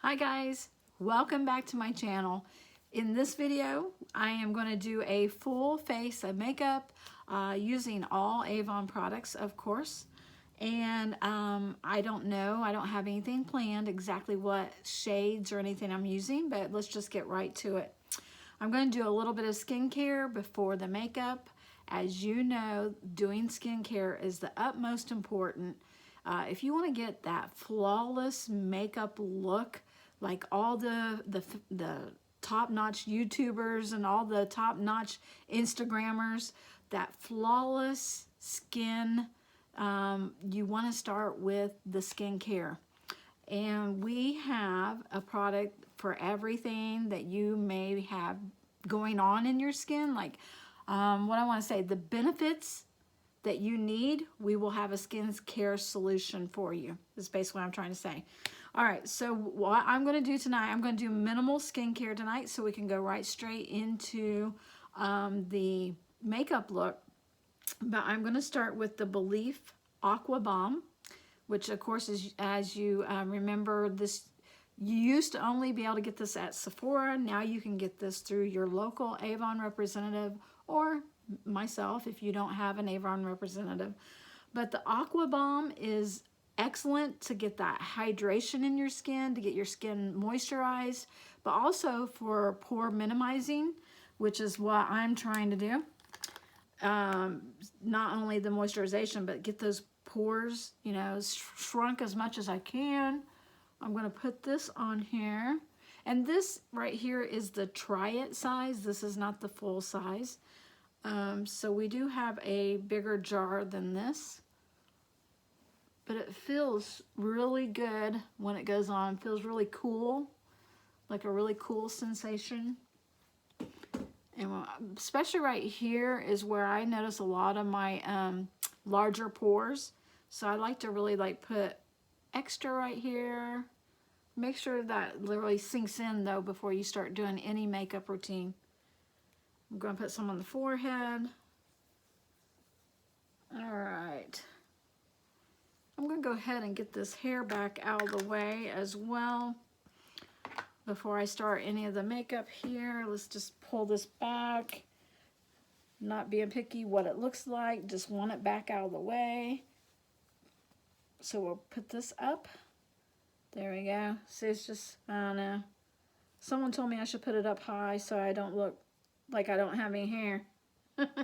Hi guys, welcome back to my channel. In this video, I am going to do a full face of makeup using all Avon products, of course. And I don't have anything planned exactly what shades or anything I'm using, but let's just get right to it. I'm going to do a little bit of skincare before the makeup. As you know, doing skincare is the utmost important. If you want to get that flawless makeup look, like all the top-notch YouTubers and all the top-notch Instagrammers, that flawless skin, you want to start with the skincare. And we have a product for everything that you may have going on in your skin. Like what I want to say, the benefits that you need, we will have a skin care solution for you. Is basically what I'm trying to say. All right, so what I'm going to do tonight, I'm going to do minimal skincare tonight so we can go right straight into the makeup look. But I'm going to start with the Belief Aqua Bomb, which of course is, as you remember, this, you used to only be able to get this at Sephora. Now you can get this through your local Avon representative or myself if you don't have an Avon representative. But the Aqua Bomb is excellent to get that hydration in your skin, to get your skin moisturized, but also for pore minimizing, which is what I'm trying to do. Not only the moisturization, but get those pores, you know, shrunk as much as I can. I'm going to put this on here. And this right here is the try it size. This is not the full size. So we do have a bigger jar than this. But it feels really good when it goes on. It feels really cool, like a really cool sensation. And especially right here is where I notice a lot of my larger pores. So I like to really put extra right here. Make sure that literally sinks in though before you start doing any makeup routine. I'm going to put some on the forehead. All right. I'm going to go ahead and get this hair back out of the way as well. Before I start any of the makeup here, let's just pull this back. Not being picky what it looks like, just want it back out of the way. So we'll put this up. There we go. See, it's just, I don't know. Someone told me I should put it up high so I don't look like I don't have any hair. But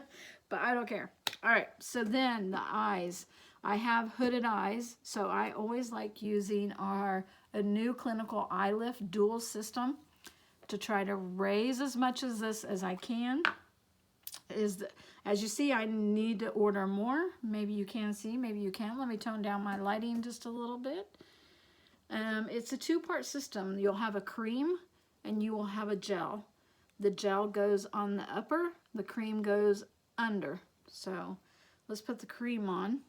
I don't care. All right, so then the eyes. I have hooded eyes, so I always like using a new clinical eye lift dual system to try to raise as much of this as I can. As you see, I need to order more. Maybe you can see, maybe you can't. Let me tone down my lighting just a little bit. It's a two-part system. You'll have a cream and you will have a gel. The gel goes on the upper, the cream goes under. So let's put the cream on.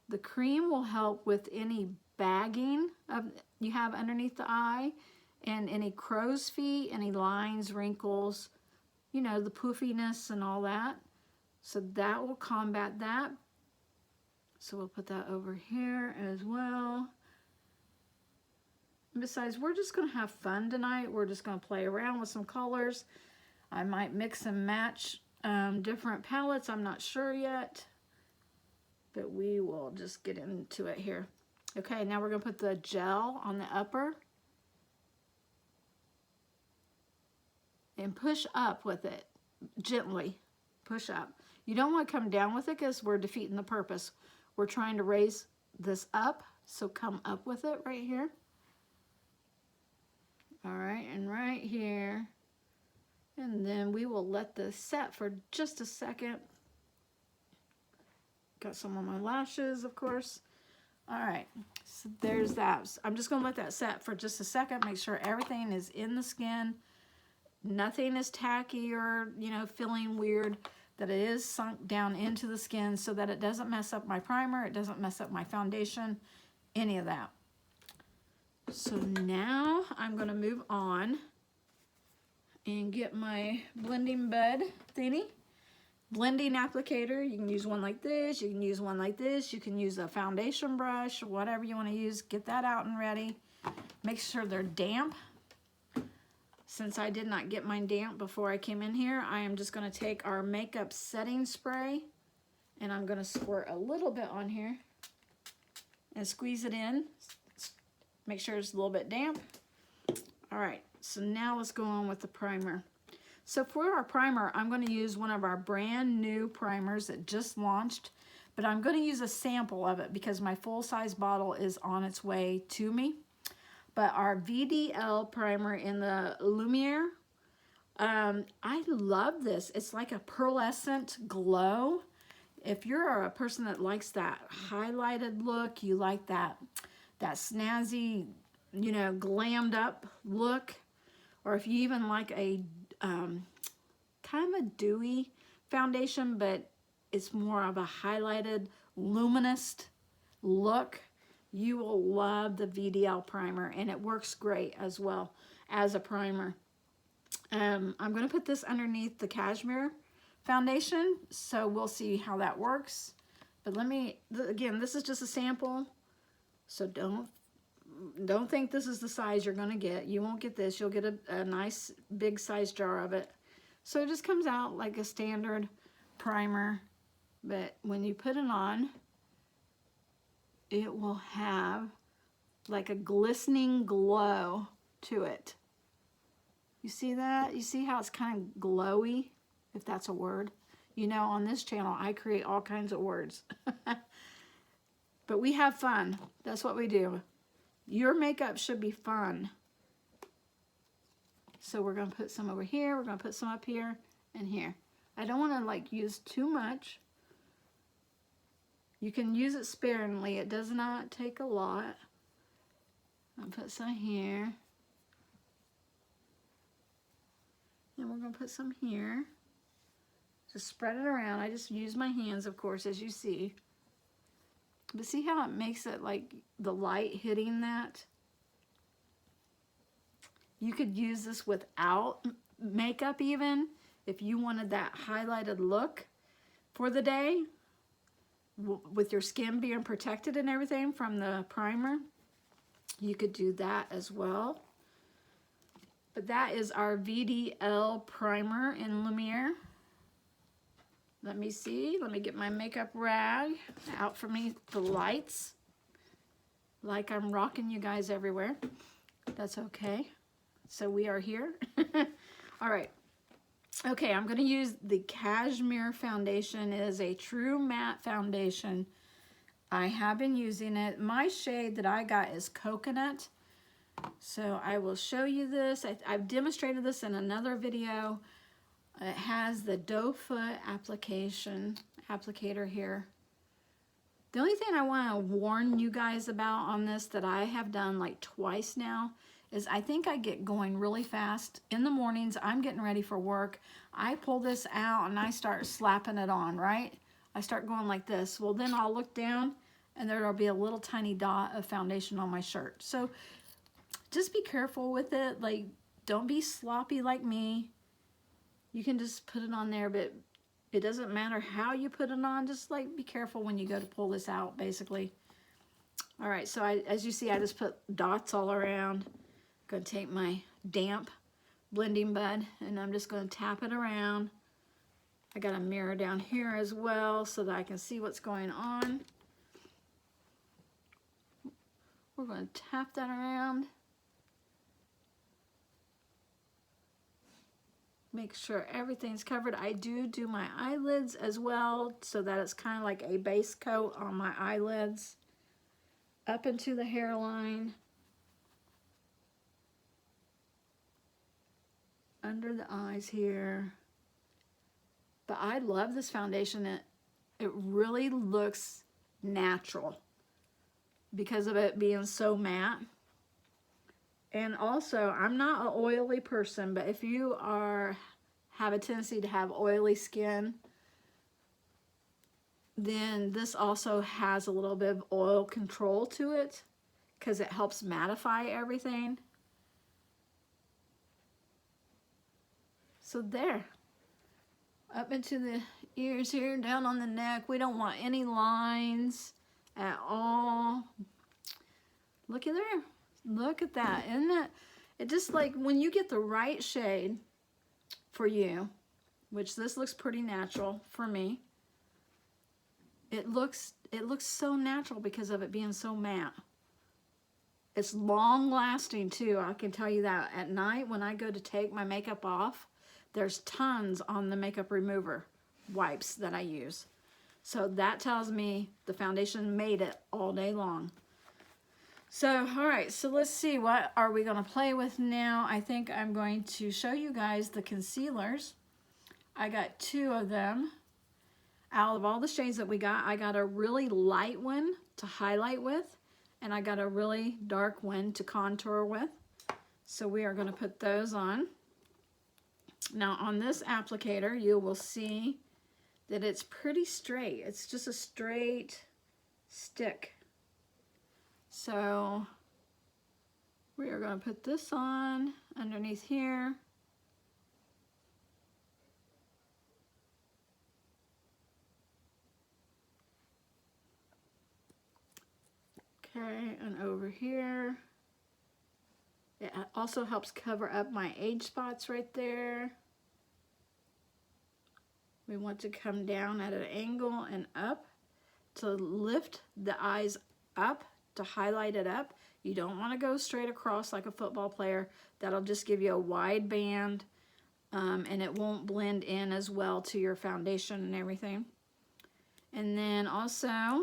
The cream will help with any bagging you have underneath the eye and any crow's feet, any lines, wrinkles, you know, the poofiness and all that. So that will combat that. So we'll put that over here as well. And besides, we're just going to have fun tonight. We're just going to play around with some colors. I might mix and match different palettes. I'm not sure yet. But we will just get into it here. Okay, now we're going to put the gel on the upper. And push up with it. Gently. Push up. You don't want to come down with it because we're defeating the purpose. We're trying to raise this up. So come up with it right here. Alright, and right here. And then we will let this set for just a second. Got some on my lashes, of course. All right, so there's that. I'm just going to let that set for just a second. Make sure everything is in the skin. Nothing is tacky or, you know, feeling weird. That it is sunk down into the skin so that it doesn't mess up my primer. It doesn't mess up my foundation. Any of that. So now I'm going to move on and get my blending bud thingy. Blending applicator. You can use one like this, you can use one like this, you can use a foundation brush, whatever you want to use. Get that out and ready. Make sure they're damp. Since I did not get mine damp before I came in here, I am just going to take our makeup setting spray and I'm going to squirt a little bit on here and squeeze it in. Make sure it's a little bit damp. All right, so now let's go on with the primer. So for our primer, I'm going to use one of our brand new primers that just launched, but I'm going to use a sample of it because my full-size bottle is on its way to me. But our VDL primer in the Lumiere, I love this. It's like a pearlescent glow. If you're a person that likes that highlighted look, you like that snazzy, you know, glammed up look, or if you even like a kind of a dewy foundation, but it's more of a highlighted, luminous look, you will love the VDL primer, and it works great as well as a primer. I'm going to put this underneath the cashmere foundation, so we'll see how that works. But let me, again, this is just a sample, so don't think this is the size you're going to get. You won't get this. You'll get a nice big size jar of it. So it just comes out like a standard primer, but when you put it on, it will have like a glistening glow to it. You see that? You see how it's kind of glowy, if that's a word? You know, on this channel, I create all kinds of words. But we have fun. That's what we do. Your makeup should be fun. So we're going to put some over here. We're going to put some up here and here. I don't want to like use too much. You can use it sparingly. It does not take a lot. I'll put some here. And we're going to put some here. Just spread it around. I just use my hands, of course, as you see. But see how it makes it like the light hitting that? You could use this without makeup even, if you wanted that highlighted look for the day, with your skin being protected and everything from the primer. You could do that as well. But that is our VDL primer in Lumiere. Let me see. Let me get my makeup rag out from the lights. Like I'm rocking you guys everywhere. That's okay. So we are here. All right. Okay, I'm going to use the Cashmere foundation. It is a true matte foundation. I have been using it. My shade that I got is Coconut. So I will show you this. I've demonstrated this in another video. It has the doe foot applicator here. The only thing I want to warn you guys about on this that I have done like twice now is I think I get going really fast. In the mornings, I'm getting ready for work. I pull this out and I start slapping it on, right? I start going like this. Well, then I'll look down and there'll be a little tiny dot of foundation on my shirt. So just be careful with it. Like, don't be sloppy like me. You can just put it on there, but it doesn't matter how you put it on. Just like be careful when you go to pull this out, basically. All right, so as you see, I just put dots all around. I'm going to take my damp blending bud and I'm just going to tap it around. I got a mirror down here as well so that I can see what's going on. We're going to tap that around. Make sure everything's covered. I do my eyelids as well so that it's kind of like a base coat on my eyelids. Up into the hairline. Under the eyes here. But I love this foundation. It really looks natural because of it being so matte. And also, I'm not an oily person, but if you have a tendency to have oily skin, then this also has a little bit of oil control to it because it helps mattify everything. So there, up into the ears here, down on the neck. We don't want any lines at all. Looky there. Look at that. Isn't it? It just like when you get the right shade for you, which this looks pretty natural for me. It looks so natural because of it being so matte. It's long lasting too, I can tell you that. At night when I go to take my makeup off, there's tons on the makeup remover wipes that I use. So that tells me the foundation made it all day long. So, all right, so let's see, what are we gonna play with now? I think I'm going to show you guys the concealers. I got 2 of them. Out of all the shades that we got, I got a really light one to highlight with, and I got a really dark one to contour with. So we are gonna put those on. Now on this applicator, you will see that it's pretty straight. It's just a straight stick. So we are going to put this on underneath here. Okay, and over here. It also helps cover up my age spots right there. We want to come down at an angle and up to lift the eyes up, to highlight it up. You don't want to go straight across like a football player. That'll just give you a wide band, and it won't blend in as well to your foundation and everything. And then also,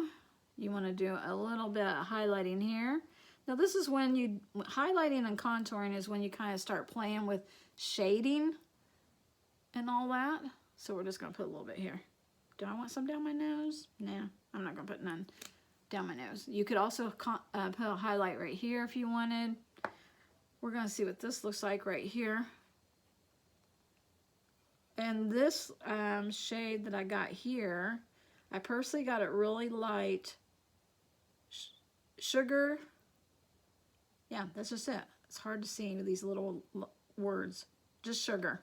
you want to do a little bit of highlighting here. Now this is when you, highlighting and contouring is when you kind of start playing with shading and all that. So we're just going to put a little bit here. Do I want some down my nose? Nah, I'm not going to put none down my nose. You could also put a highlight right here if you wanted. We're going to see what this looks like right here. And this shade that I got here, I personally got it really light. Sugar. Yeah, that's just it. It's hard to see with these little words. Just sugar.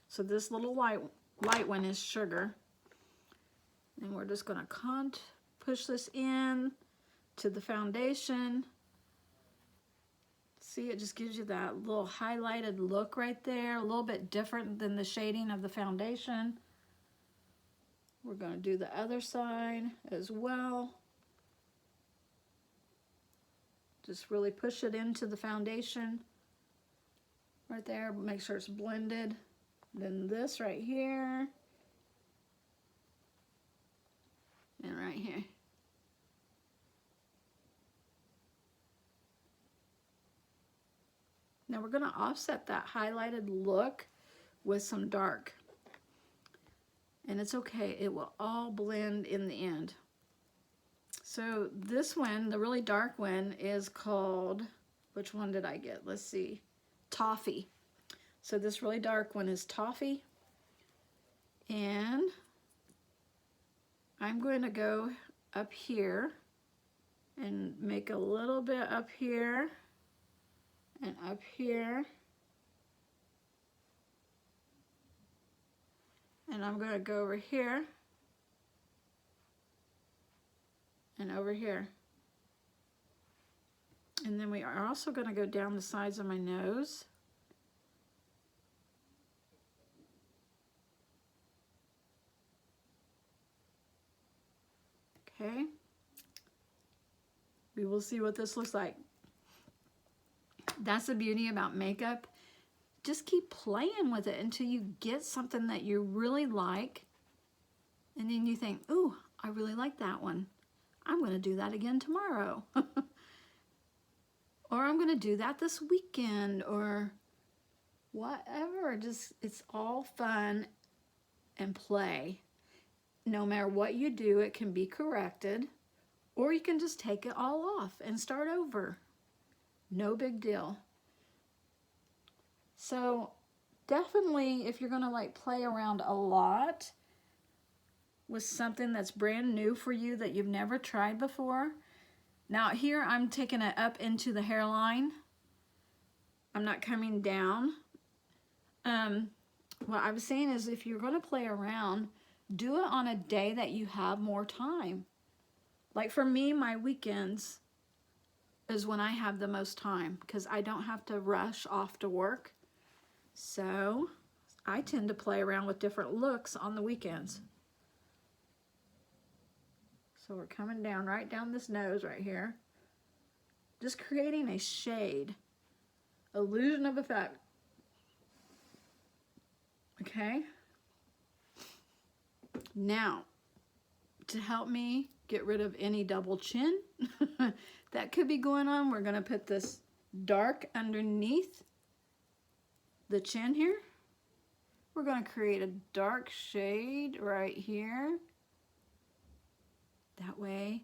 So this little light one is sugar. And we're just going to push this in to the foundation. See, it just gives you that little highlighted look right there, a little bit different than the shading of the foundation. We're going to do the other side as well. Just really push it into the foundation right there, make sure it's blended. Then this right here. And right here. Now we're going to offset that highlighted look with some dark. And it's okay, it will all blend in the end. So this one, the really dark one, is called, which one did I get? Let's see, Toffee. So this really dark one is Toffee. And I'm going to go up here and make a little bit up here and up here. And I'm going to go over here and over here. And then we are also going to go down the sides of my nose. Okay. We will see what this looks like. That's the beauty about makeup. Just keep playing with it until you get something that you really like. And then you think, ooh, I really like that one. I'm going to do that again tomorrow. Or I'm going to do that this weekend, or whatever. Just, it's all fun and play. No matter what you do, it can be corrected, or you can just take it all off and start over. No big deal. So definitely, if you're going to like play around a lot with something that's brand new for you that you've never tried before. Now here I'm taking it up into the hairline. I'm not coming down. What I was saying is, if you're going to play around, do it on a day that you have more time. Like for me, my weekends, is when I have the most time because I don't have to rush off to work. So I tend to play around with different looks on the weekends. So we're coming down right down this nose right here. Just creating a shade. Illusion of effect. Okay. Now, to help me get rid of any double chin that could be going on, we're going to put this dark underneath the chin here. We're going to create a dark shade right here. That way,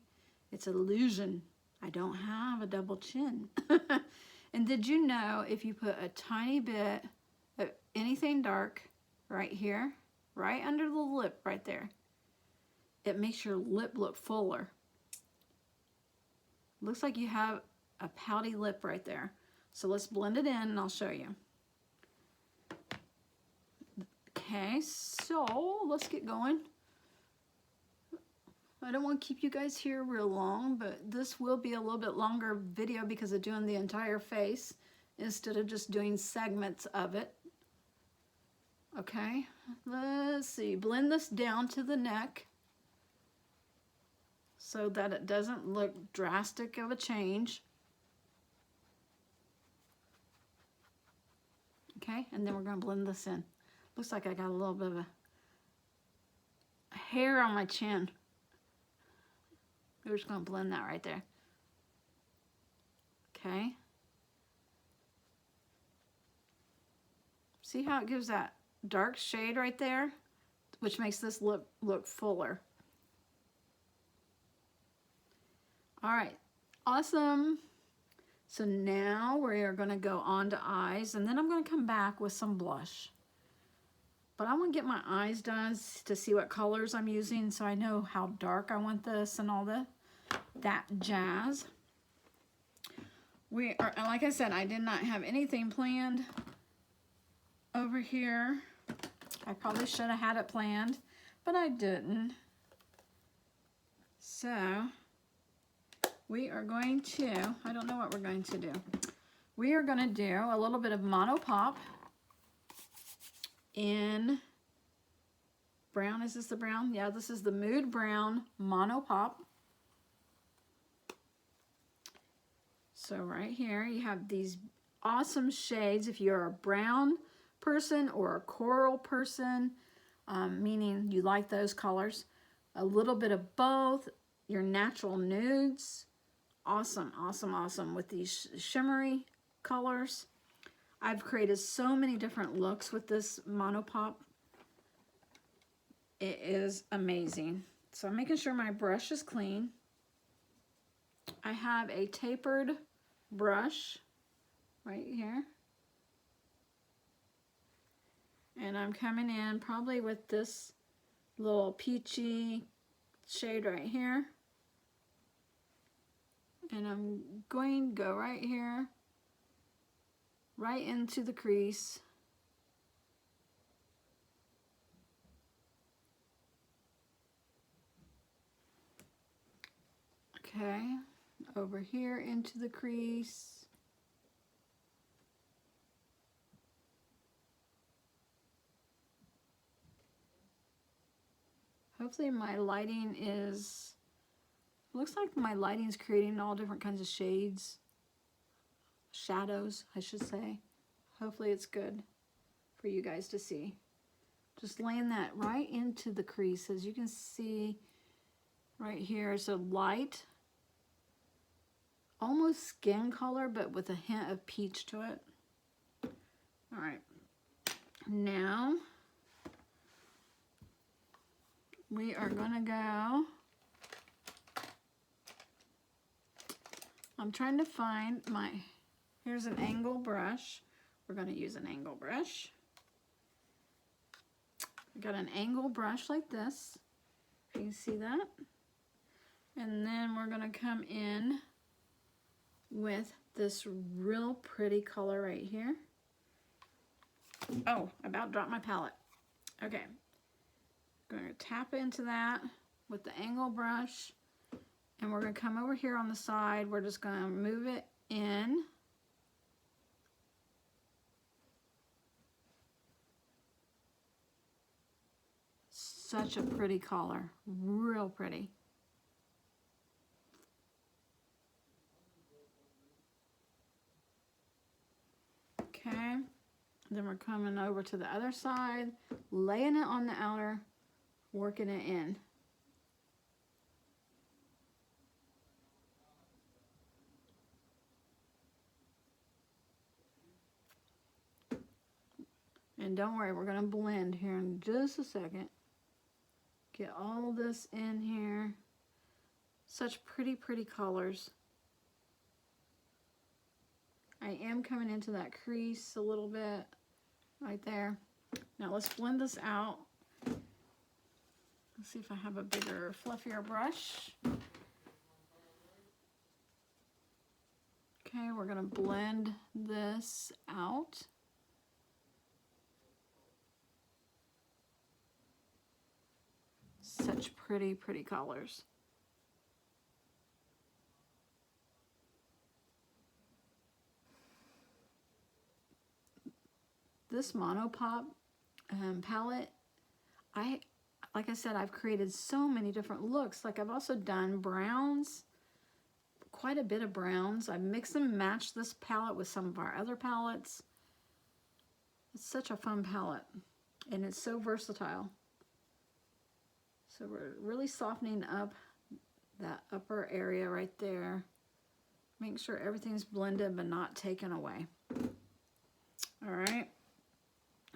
it's an illusion. I don't have a double chin. And did you know if you put a tiny bit of anything dark right here, right under the lip right there, it makes your lip look fuller. Looks like you have a pouty lip right there. So let's blend it in and I'll show you. Okay, so let's get going. I don't want to keep you guys here real long, but this will be a little bit longer video because of doing the entire face instead of just doing segments of it. Okay, let's see, blend this down to the neck so that it doesn't look drastic of a change. Okay, and then we're going to blend this in. Looks like I got a little bit of a hair on my chin. We're just going to blend that right there. Okay. See how it gives that dark shade right there, which makes this look fuller. All right, awesome. So now we are going to go on to eyes, and then I'm going to come back with some blush. But I want to get my eyes done to see what colors I'm using so I know how dark I want this and all that jazz. We are, like I said, I did not have anything planned over here. I probably should have had it planned, but I didn't. So we are going to, I don't know what we're going to do. We are going to do a little bit of Mono Pop in brown. Is this the brown? Yeah, this is the Mood Brown Mono Pop. So right here you have these awesome shades if you're a brown person or a coral person, meaning you like those colors. A little bit of both, your natural nudes. Awesome, awesome, awesome with these shimmery colors. I've created so many different looks with this Mono Pop. It is amazing. So I'm making sure my brush is clean. I have a tapered brush right here. And I'm coming in probably with this little peachy shade right here. And I'm going to go right here, right into the crease. Okay, over here into the crease. Hopefully my lighting is, looks like my lighting is creating all different kinds of shades, shadows, I should say. Hopefully it's good for you guys to see. Just laying that right into the crease. As you can see right here, it's a light, almost skin color, but with a hint of peach to it. All right, now we are gonna go, I'm trying to find my, here's an angle brush. We're gonna use an angle brush. I got an angle brush like this, if you can see that. And then we're gonna come in with this real pretty color right here. Oh, about dropped my palette. Okay. Going to tap into that with the angle brush, And we're going to come over here on the side. We're just going to move it in. Such a pretty color, real pretty. Okay, then we're coming over to the other side, laying it on the outer, working it in. And don't worry, we're going to blend here in just a second. Get all this in here. Such pretty, pretty colors. I am coming into that crease a little bit right there. Now let's blend this out. Let's see if I have a bigger, fluffier brush. Okay, we're going to blend this out. Such pretty, pretty colors. This Monopop palette, like I said, I've created so many different looks. Like I've also done browns, quite a bit of browns. I mix and match this palette with some of our other palettes. It's such a fun palette, and it's so versatile. So we're really softening up that upper area right there. Make sure everything's blended but not taken away. All right,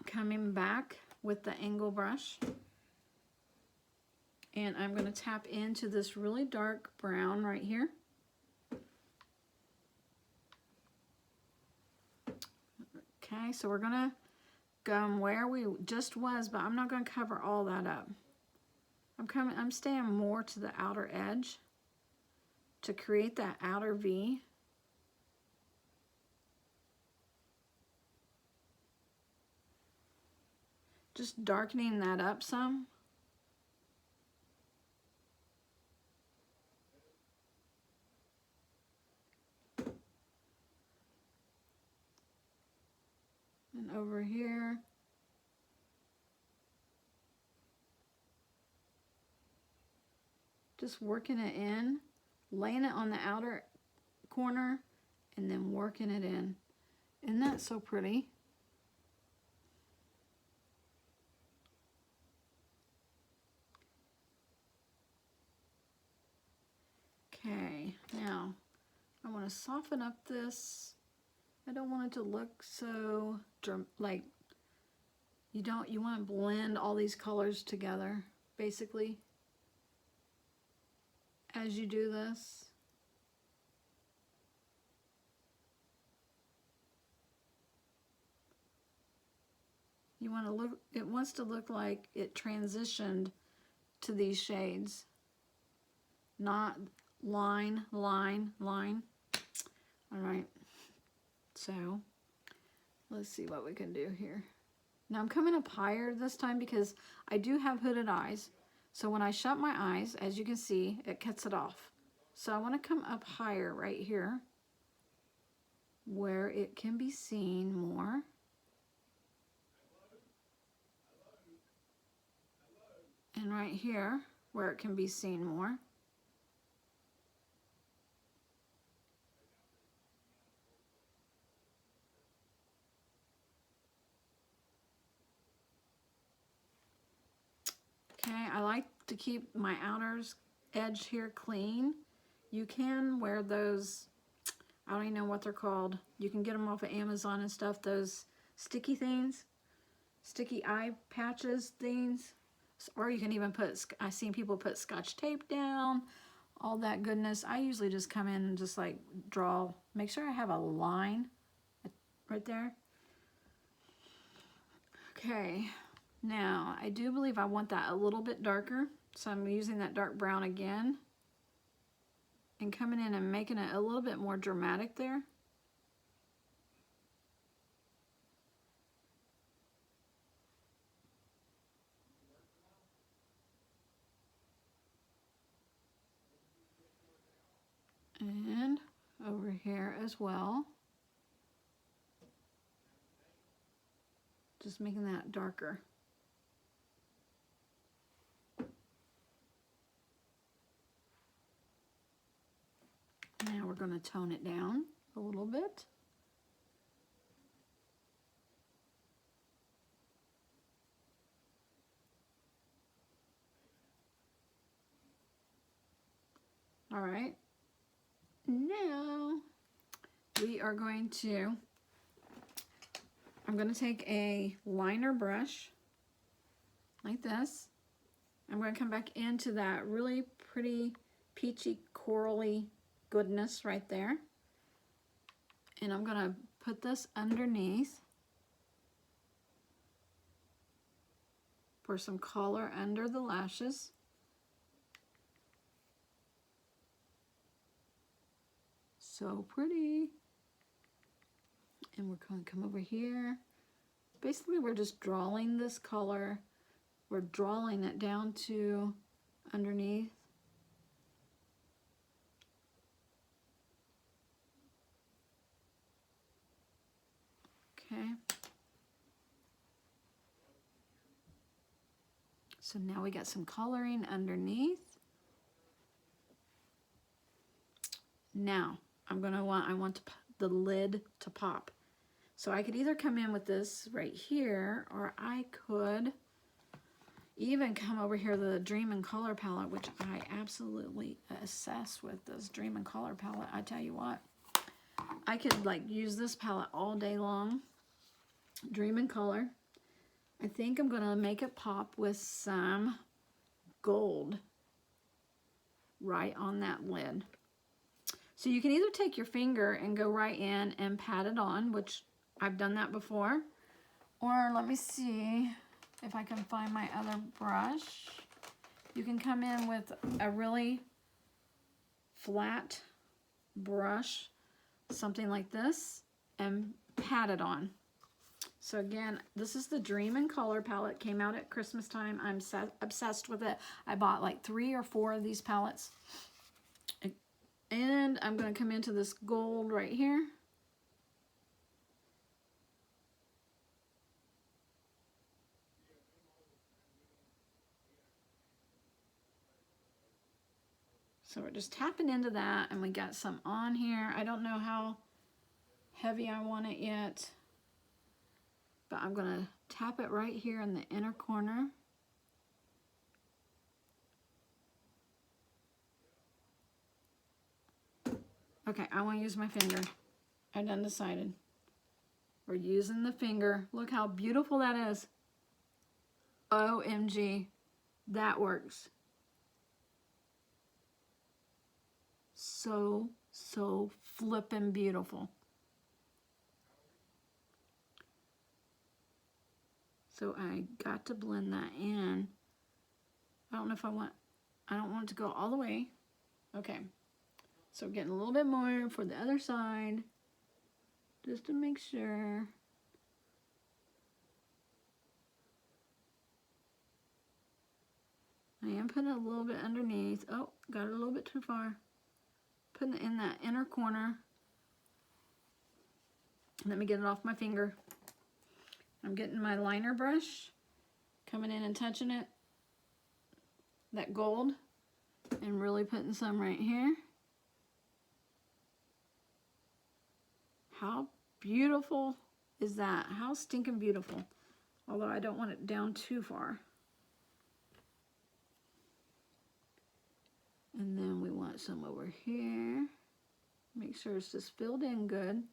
coming back with the angle brush. And I'm going to tap into this really dark brown right here. Okay, so we're going to go where we just was, but I'm not going to cover all that up. I'm staying more to the outer edge to create that outer V. Just darkening that up some. And over here. Just working it in, laying it on the outer corner, and then working it in. Isn't that so pretty? Okay, now I want to soften up this. I don't want it to look so like you want to blend all these colors together, basically. As you do this, you want to look, it wants to look like it transitioned to these shades, not line, line, line. All right, so let's see what we can do here. Now I'm coming up higher this time because I do have hooded eyes. So when I shut my eyes, as you can see, it cuts it off. So I want to come up higher right here where it can be seen more. And right here where it can be seen more. Okay, I like to keep my outer edge here clean. You can wear those, I don't even know what they're called. You can get them off of Amazon and stuff, those sticky things, sticky eye patches things. Or you can even put, I've seen people put Scotch tape down, all that goodness. I usually just come in and just like draw, make sure I have a line right there. Okay. Now, I do believe I want that a little bit darker, so I'm using that dark brown again and coming in and making it a little bit more dramatic there. And over here as well. Just making that darker. Now we're going to tone it down a little bit. All right. Now we are going to, I'm going to take a liner brush like this. I'm going to come back into that really pretty peachy corally goodness right there. And I'm going to put this underneath for some color under the lashes. So pretty. And we're going to come over here. Basically, we're just drawing this color. We're drawing it down to underneath. Okay. So now we got some coloring underneath. Now, I want the lid to pop. So I could either come in with this right here, or I could even come over here to the Dream in Color palette, which I absolutely obsessed with this Dream in Color palette. I tell you what, I could like use this palette all day long. Dream in Color. I think I'm gonna make it pop with some gold right on that lid. So you can either take your finger and go right in and pat it on, which I've done that before. Or let me see if I can find my other brush. You can come in with a really flat brush, something like this, and pat it on. So again, this is the Dream in Color palette. Came out at Christmas time. I'm obsessed with it. I bought like 3 or 4 of these palettes. And I'm going to come into this gold right here. So we're just tapping into that, and we got some on here. I don't know how heavy I want it yet, but I'm going to tap it right here in the inner corner. Okay, I want to use my finger. I done decided. We're using the finger. Look how beautiful that is. OMG, that works. So flippin' beautiful. So I got to blend that in. I don't know if I don't want it to go all the way. Okay. So getting a little bit more for the other side, just to make sure. I am putting a little bit underneath. Oh, got it a little bit too far. Putting it in that inner corner. Let me get it off my finger. I'm getting my liner brush, coming in and touching it, that gold, and really putting some right here. How beautiful is that? How stinking beautiful. Although I don't want it down too far. And then we want some over here. Make sure it's just filled in good.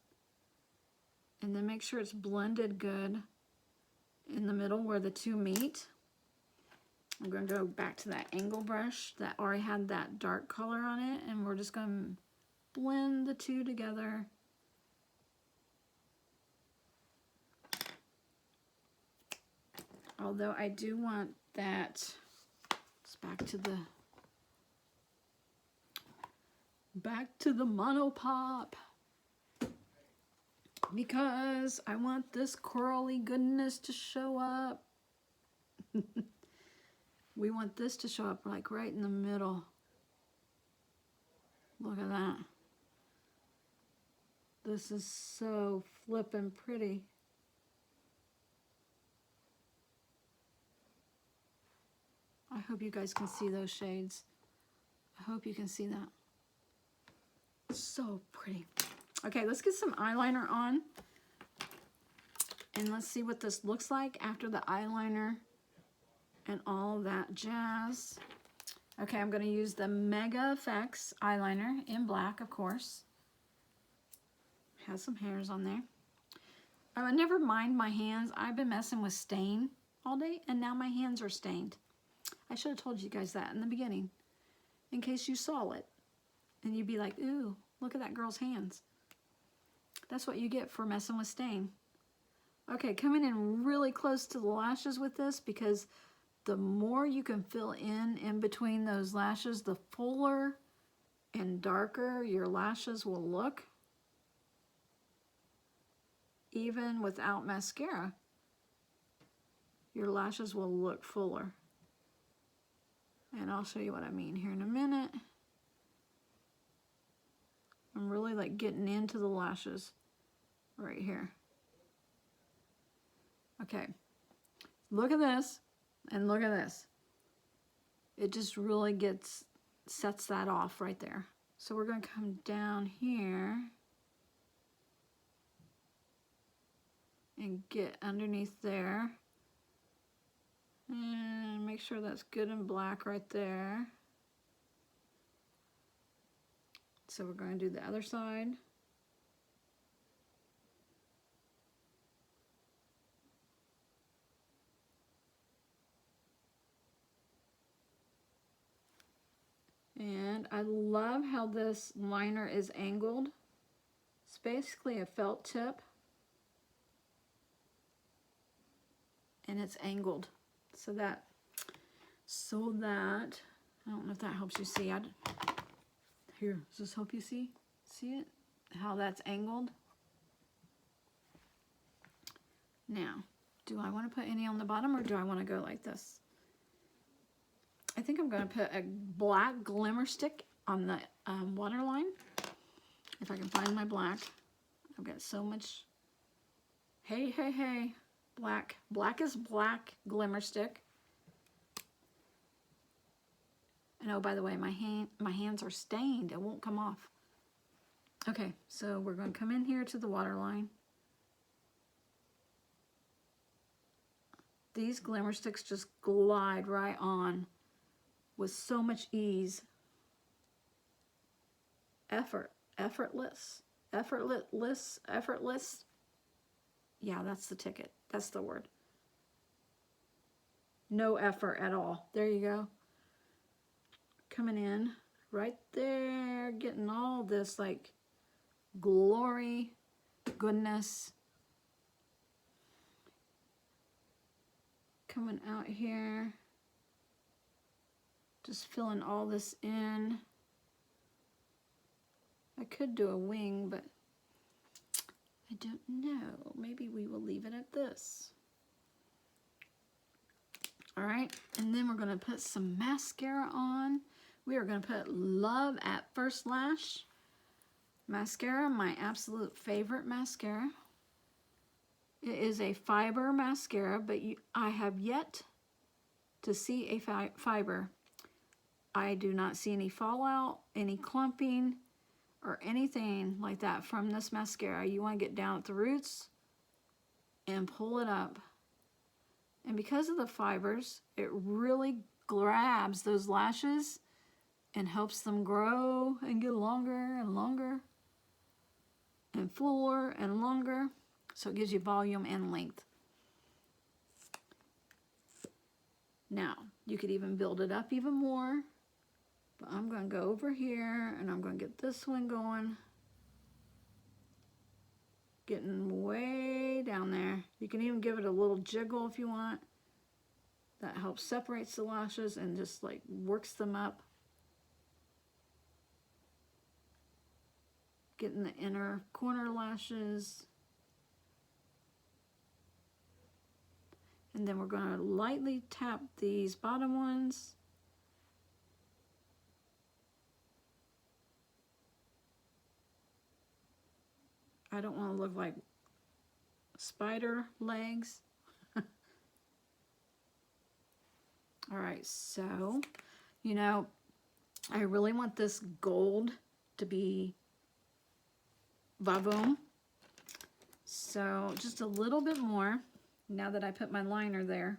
And then make sure it's blended good in the middle where the two meet. I'm going to go back to that angle brush that already had that dark color on it, and we're just going to blend the two together. Although I do want that, it's back to the monopop, because I want this curly goodness to show up. We want this to show up like right in the middle. Look at that. This is so flippin' pretty. I hope you guys can see those shades. I hope you can see that. So pretty. Okay, let's get some eyeliner on. And let's see what this looks like after the eyeliner and all that jazz. Okay, I'm going to use the Mega Effects eyeliner in black, of course. Has some hairs on there. Oh, never mind my hands. I've been messing with stain all day, and now my hands are stained. I should have told you guys that in the beginning, in case you saw it. And you'd be like, ooh, look at that girl's hands. That's what you get for messing with stain. Okay, coming in really close to the lashes with this, because the more you can fill in between those lashes, the fuller and darker your lashes will look. Even without mascara, your lashes will look fuller. And I'll show you what I mean here in a minute. I'm really like getting into the lashes right here. Okay, look at this and look at this. It just really sets that off right there. So we're going to come down here and get underneath there. And make sure that's good and black right there. So we're going to do the other side. And I love how this liner is angled. It's basically a felt tip. And it's angled. So that, I don't know if that helps you see. Here, does this help you see? See it? How that's angled? Now, do I want to put any on the bottom, or do I want to go like this? I think I'm going to put a black glimmer stick on the waterline. If I can find my black. I've got so much. Hey, hey, hey. Black. Black is black glimmer stick. And oh, by the way, my hands are stained. It won't come off. Okay, so we're going to come in here to the waterline. These glimmer sticks just glide right on with so much ease. Effortless. Yeah, that's the ticket. That's the word. No effort at all. There you go. Coming in right there, getting all this like glory, goodness. Coming out here, just filling all this in. I could do a wing, but I don't know. Maybe we will leave it at this. All right, and then we're going to put some mascara on. We are going to put Love at First Lash mascara, my absolute favorite mascara. It is a fiber mascara, but I have yet to see a fiber. I do not see any fallout, any clumping, or anything like that from this mascara. You want to get down at the roots and pull it up. And because of the fibers, it really grabs those lashes and helps them grow and get longer and longer and fuller and longer. So it gives you volume and length. Now, you could even build it up even more. But I'm going to go over here and I'm going to get this one going. Getting way down there. You can even give it a little jiggle if you want. That helps separates the lashes and just like works them up. Getting the inner corner lashes. And then we're going to lightly tap these bottom ones. I don't want to look like spider legs. All right, so, you know, I really want this gold to be Avon. So just a little bit more, now that I put my liner there,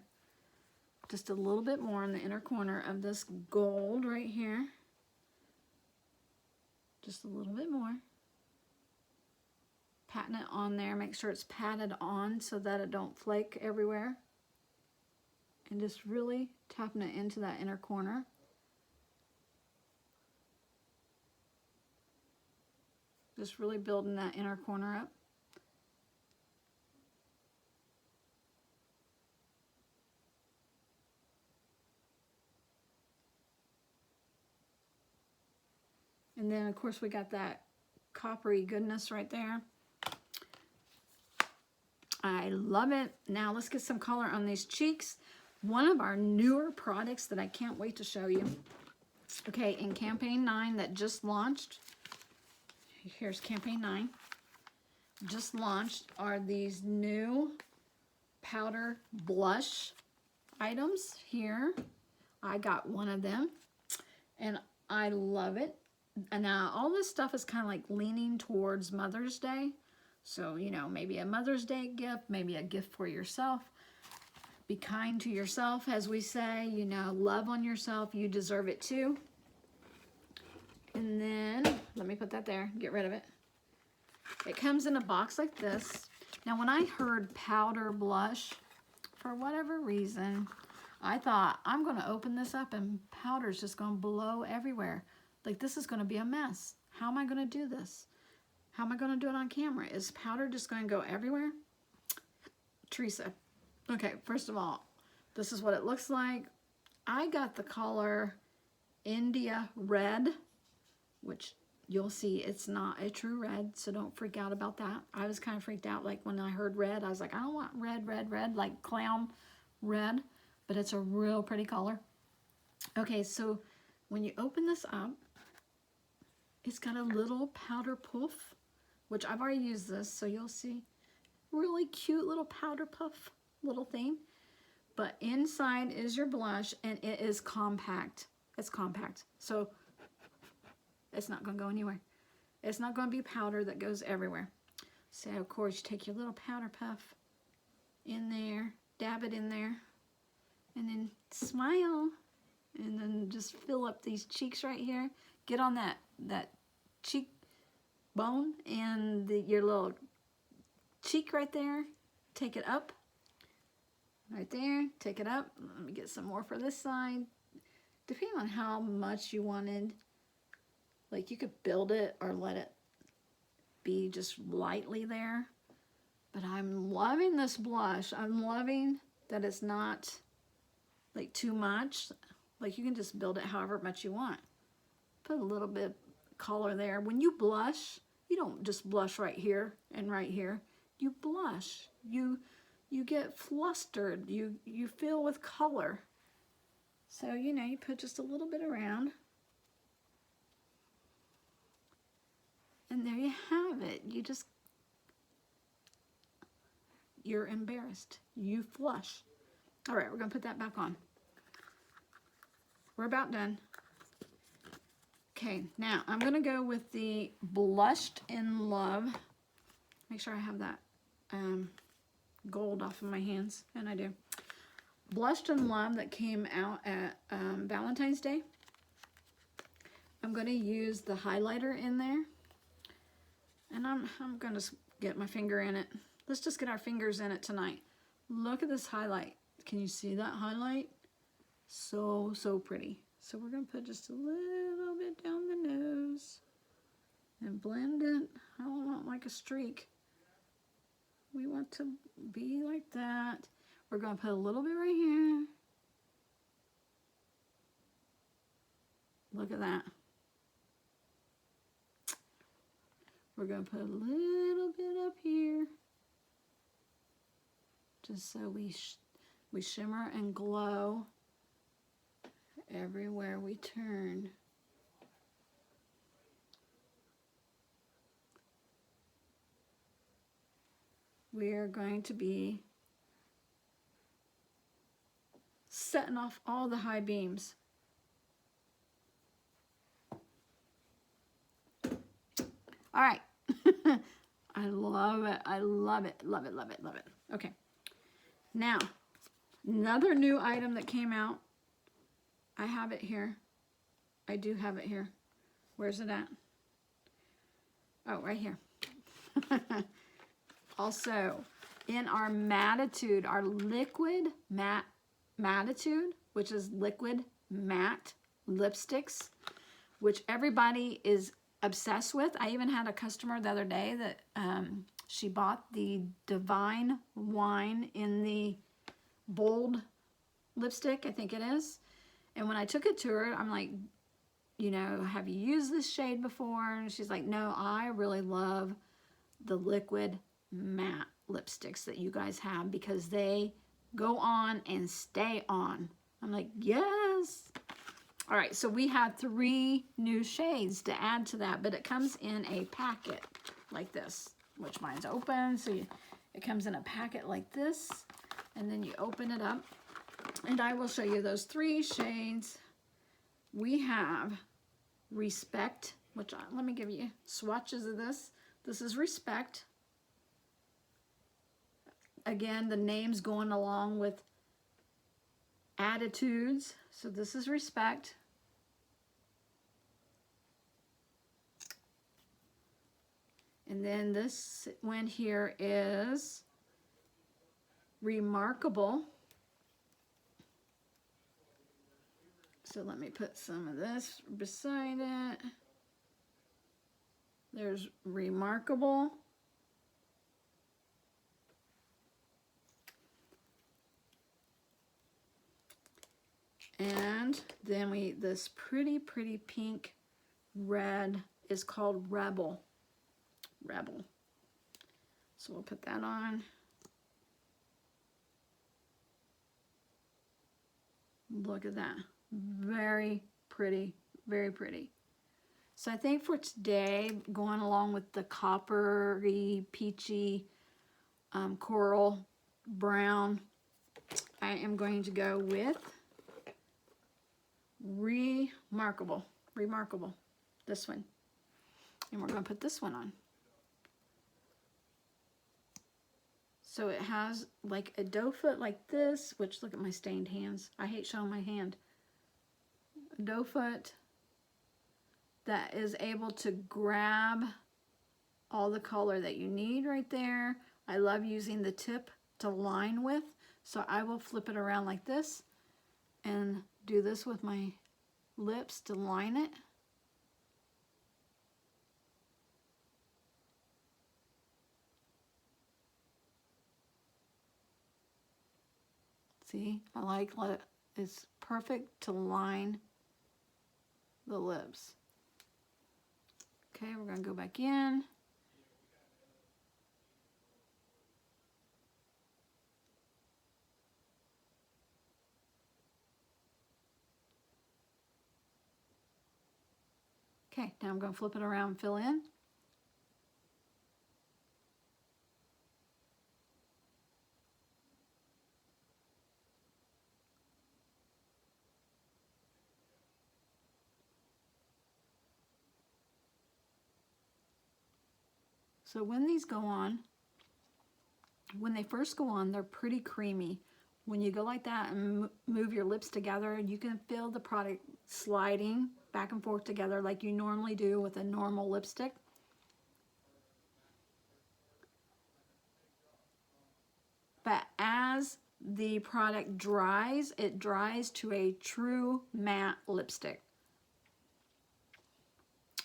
just a little bit more in the inner corner of this gold right here. Just a little bit more. Patting it on there, make sure it's patted on so that it don't flake everywhere. And just really tapping it into that inner corner. Just really building that inner corner up. And then of course we got that coppery goodness right there. I love it. Now let's get some color on these cheeks. One of our newer products that I can't wait to show you. Okay, in campaign 9 that just launched, here's campaign 9, just launched, are these new powder blush items here. I got one of them and I love it. And now all this stuff is kind of like leaning towards Mother's Day. So, you know, maybe a Mother's Day gift, maybe a gift for yourself. Be kind to yourself, as we say, you know, love on yourself. You deserve it too. And then, let me put that there, get rid of it. It comes in a box like this. Now, when I heard powder blush, for whatever reason, I thought, I'm going to open this up and powder's just going to blow everywhere. Like, this is going to be a mess. How am I going to do this? How am I going to do it on camera? Is powder just going to go everywhere? Teresa. Okay, first of all, this is what it looks like. I got the color India Red, which you'll see it's not a true red, so don't freak out about that. I was kind of freaked out, like when I heard red, I was like, I don't want red, red, red, like clown red, but it's a real pretty color. Okay, so when you open this up, it's got a little powder puff, which I've already used this, so you'll see. Really cute little powder puff little thing. But inside is your blush, and it is compact. It's compact, so it's not going to go anywhere. It's not going to be powder that goes everywhere. So, of course, you take your little powder puff in there, dab it in there, and then smile. And then just fill up these cheeks right here. Get on that cheek bone and your little cheek right there. Take it up. Right there. Take it up. Let me get some more for this side. Depending on how much you wanted, like you could build it or let it be just lightly there. But I'm loving this blush. I'm loving that it's not like too much. Like you can just build it however much you want. Put a little bit of color there. When you blush, you don't just blush right here and right here. You blush. You get flustered. You fill with color. So, you know, you put just a little bit around. And there you have it. You're embarrassed. You flush. All right, we're going to put that back on. We're about done. Okay, now I'm going to go with the Blushed in Love. Make sure I have that gold off of my hands, and I do. Blushed in Love that came out at Valentine's Day. I'm going to use the highlighter in there, and I'm going to get my finger in it. Let's just get our fingers in it tonight. Look at this highlight. Can you see that highlight? So pretty. So we're going to put just a little bit down the nose and blend it. I don't want like a streak. We want to be like that. We're going to put a little bit right here. Look at that. We're going to put a little bit up here. Just so we shimmer and glow everywhere we turn. we're going to be setting off all the high beams. All right. I love it. I love it. Love it, love it, love it. Okay. Now, another new item that came out. I have it here. I do have it here. Where's it at? Oh, right here. Also, in our Mattitude, our liquid Mattitude, which is liquid matte lipsticks, which everybody is obsessed with. I even had a customer the other day that she bought the Divine Wine in the bold lipstick, I think it is. And when I took it to her, I'm like, you know, have you used this shade before? And she's like, no, I really love the liquid matte lipsticks that you guys have because they go on and stay on. I'm like, yes. All right, so we have 3 new shades to add to that, but it comes in a packet like this, which mine's open. So it comes in a packet like this, and then you open it up, and I will show you those 3 shades. We have Respect, which let me give you swatches of this. This is Respect. Again, the name's going along with Attitudes. So this is Respect. And then this one here is Remarkable. So let me put some of this beside it. There's Remarkable. And then this pretty pink red is called Rebel. Rebel. So we'll put that on. Look at that. Very pretty, very pretty. So I think for today, going along with the coppery, peachy, coral brown, I am going to go with Remarkable. Remarkable. This one. And we're going to put this one on. So it has like a doe foot like this, which look at my stained hands. I hate showing my hand. A doe foot that is able to grab all the color that you need right there. I love using the tip to line with, so I will flip it around like this and do this with my lips to line it. See, I like it's perfect to line the lips. Okay, we're gonna go back in. Okay, now I'm gonna flip it around and fill in. So when these go on, when they first go on, they're pretty creamy. When you go like that and move your lips together, you can feel the product sliding back and forth together like you normally do with a normal lipstick. But as the product dries, it dries to a true matte lipstick.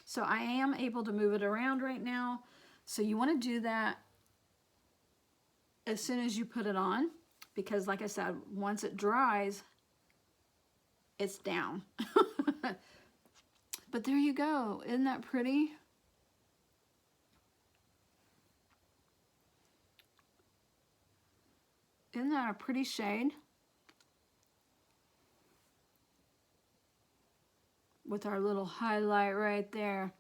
So I am able to move it around right now. So you want to do that as soon as you put it on, because like I said, once it dries, it's down. But there you go. Isn't that pretty? Isn't that a pretty shade? With our little highlight right there.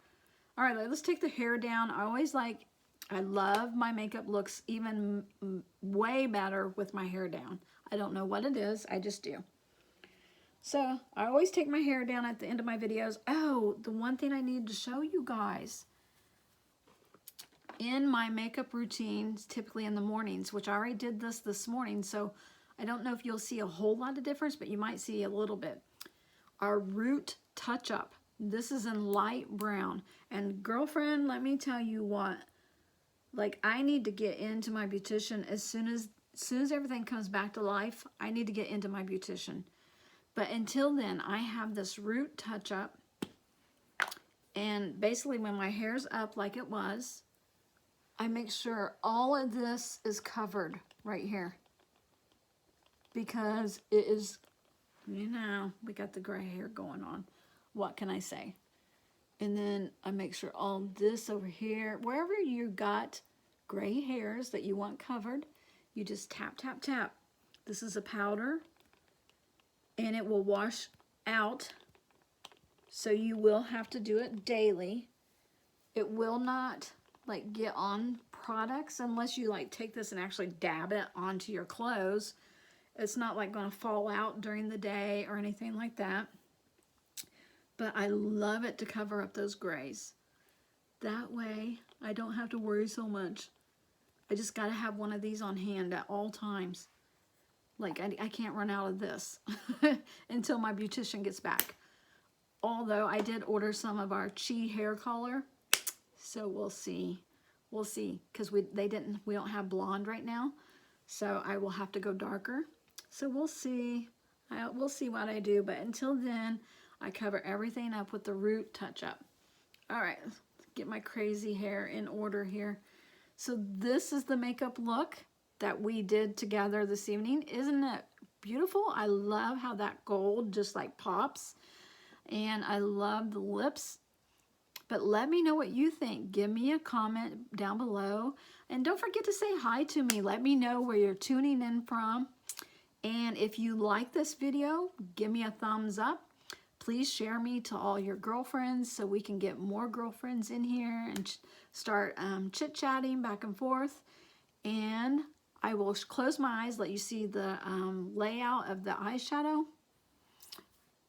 All right, let's take the hair down. I always like I love my makeup looks even way better with my hair down. I don't know what it is, I just do. So I always take my hair down at the end of my videos. Oh, the one thing I need to show you guys. In my makeup routines, typically in the mornings, which I already did this morning, so I don't know if you'll see a whole lot of difference, but you might see a little bit. Our root touch-up. This is in light brown. And girlfriend, let me tell you what, like I need to get into my beautician as soon as everything comes back to life. I need to get into my beautician. But until then, I have this root touch-up. And basically when my hair's up like it was, I make sure all of this is covered right here. Because it is, you know, we got the gray hair going on. What can I say? And then I make sure all this over here, wherever you got gray hairs that you want covered, you just tap, tap, tap. This is a powder. And it will wash out, so you will have to do it daily. It will not like get on products unless you like take this and actually dab it onto your clothes. It's not like going to fall out during the day or anything like that. But I love it to cover up those grays. That way I don't have to worry so much. I just got to have one of these on hand at all times. Like, I can't run out of this until my beautician gets back. Although I did order some of our Chi hair color. So we'll see. We'll see. Because we don't have blonde right now. So I will have to go darker. So we'll see. We'll see what I do. But until then, I cover everything up with the root touch-up. Alright, let's get my crazy hair in order here. So this is the makeup look that we did together this evening. Isn't it beautiful? I love how that gold just like pops. And I love the lips. But let me know what you think. Give me a comment down below. And don't forget to say hi to me. Let me know where you're tuning in from. And if you like this video, give me a thumbs up. Please share me to all your girlfriends so we can get more girlfriends in here and start chit-chatting back and forth. And I will close my eyes, let you see the layout of the eyeshadow.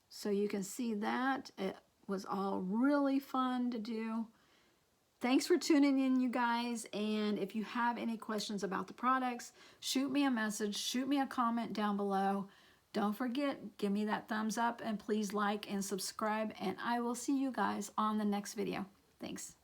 So you can see that. It was all really fun to do. Thanks for tuning in, you guys. And if you have any questions about the products, shoot me a message, shoot me a comment down below. Don't forget, give me that thumbs up and please like and subscribe. And I will see you guys on the next video. Thanks.